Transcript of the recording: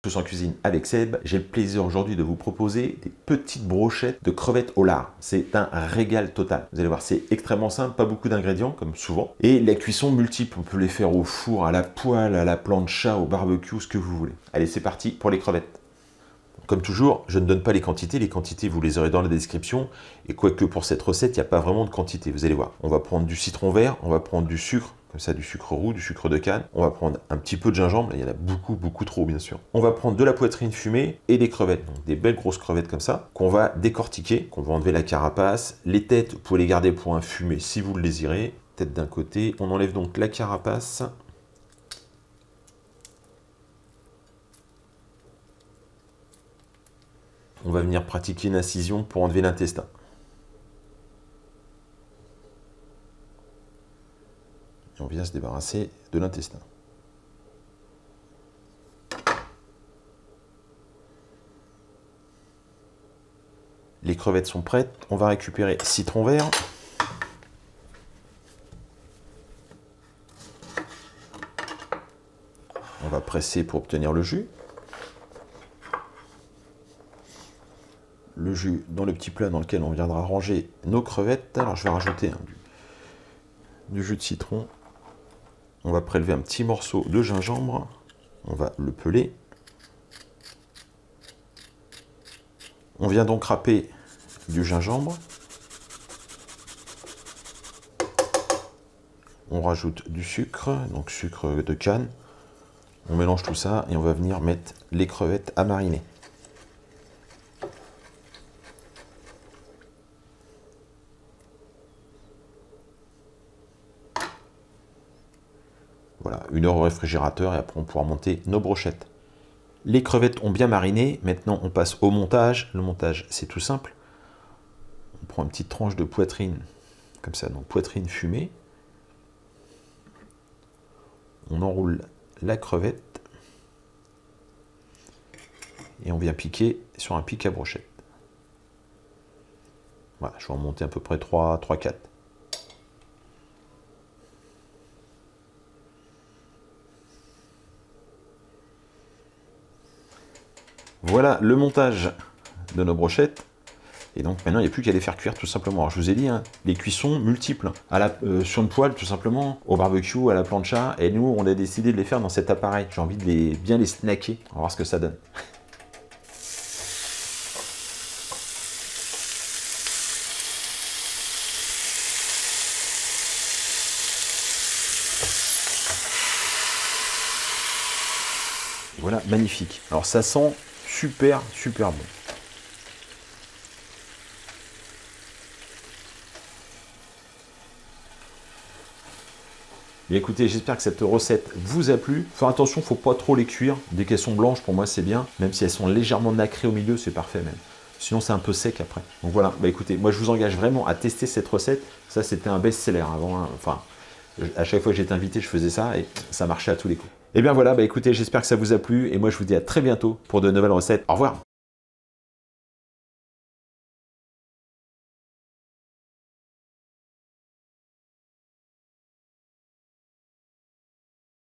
Tous en cuisine avec Seb, j'ai le plaisir aujourd'hui de vous proposer des petites brochettes de crevettes au lard. C'est un régal total. Vous allez voir, c'est extrêmement simple, pas beaucoup d'ingrédients comme souvent. Et la cuisson multiple, on peut les faire au four, à la poêle, à la plancha, au barbecue, ce que vous voulez. Allez, c'est parti pour les crevettes. Comme toujours, je ne donne pas les quantités vous les aurez dans la description. Et quoique pour cette recette, il n'y a pas vraiment de quantité, vous allez voir. On va prendre du citron vert, on va prendre du sucre, comme ça du sucre roux, du sucre de canne. On va prendre un petit peu de gingembre, il y en a beaucoup trop bien sûr. On va prendre de la poitrine fumée et des crevettes, donc des belles grosses crevettes comme ça, qu'on va décortiquer, qu'on va enlever la carapace. Les têtes, vous pouvez les garder pour un fumé si vous le désirez. Tête d'un côté, on enlève donc la carapace. On va venir pratiquer une incision pour enlever l'intestin. Et on vient se débarrasser de l'intestin. Les crevettes sont prêtes. On va récupérer citron vert. On va presser pour obtenir le jus. Le jus dans le petit plat dans lequel on viendra ranger nos crevettes. Alors je vais rajouter du jus de citron. On va prélever un petit morceau de gingembre. On va le peler. On vient donc râper du gingembre. On rajoute du sucre, donc sucre de canne. On mélange tout ça et on va venir mettre les crevettes à mariner. Voilà, 1 heure au réfrigérateur et après on pourra monter nos brochettes. Les crevettes ont bien mariné, maintenant on passe au montage. Le montage c'est tout simple. On prend une petite tranche de poitrine, comme ça, donc poitrine fumée. On enroule la crevette et on vient piquer sur un pic à brochette. Voilà, je vais en monter à peu près 3, 4. Voilà le montage de nos brochettes. Et donc maintenant, il n'y a plus qu'à les faire cuire tout simplement. Alors je vous ai dit, hein, les cuissons multiples, sur une poêle tout simplement, au barbecue, à la plancha. Et nous, on a décidé de les faire dans cet appareil. J'ai envie de bien les snacker. On va voir ce que ça donne. Voilà, magnifique. Alors ça sent super bon. Bien écoutez, j'espère que cette recette vous a plu. Faire attention, il ne faut pas trop les cuire. Dès qu'elles sont blanches, pour moi c'est bien. Même si elles sont légèrement nacrées au milieu, c'est parfait même. Sinon c'est un peu sec après. Donc voilà, bah écoutez, moi je vous engage vraiment à tester cette recette. Ça c'était un best-seller avant, hein. Enfin, à chaque fois que j'étais invité, je faisais ça et ça marchait à tous les coups. Et bien voilà, bah écoutez, j'espère que ça vous a plu. Et moi je vous dis à très bientôt pour de nouvelles recettes. Au revoir.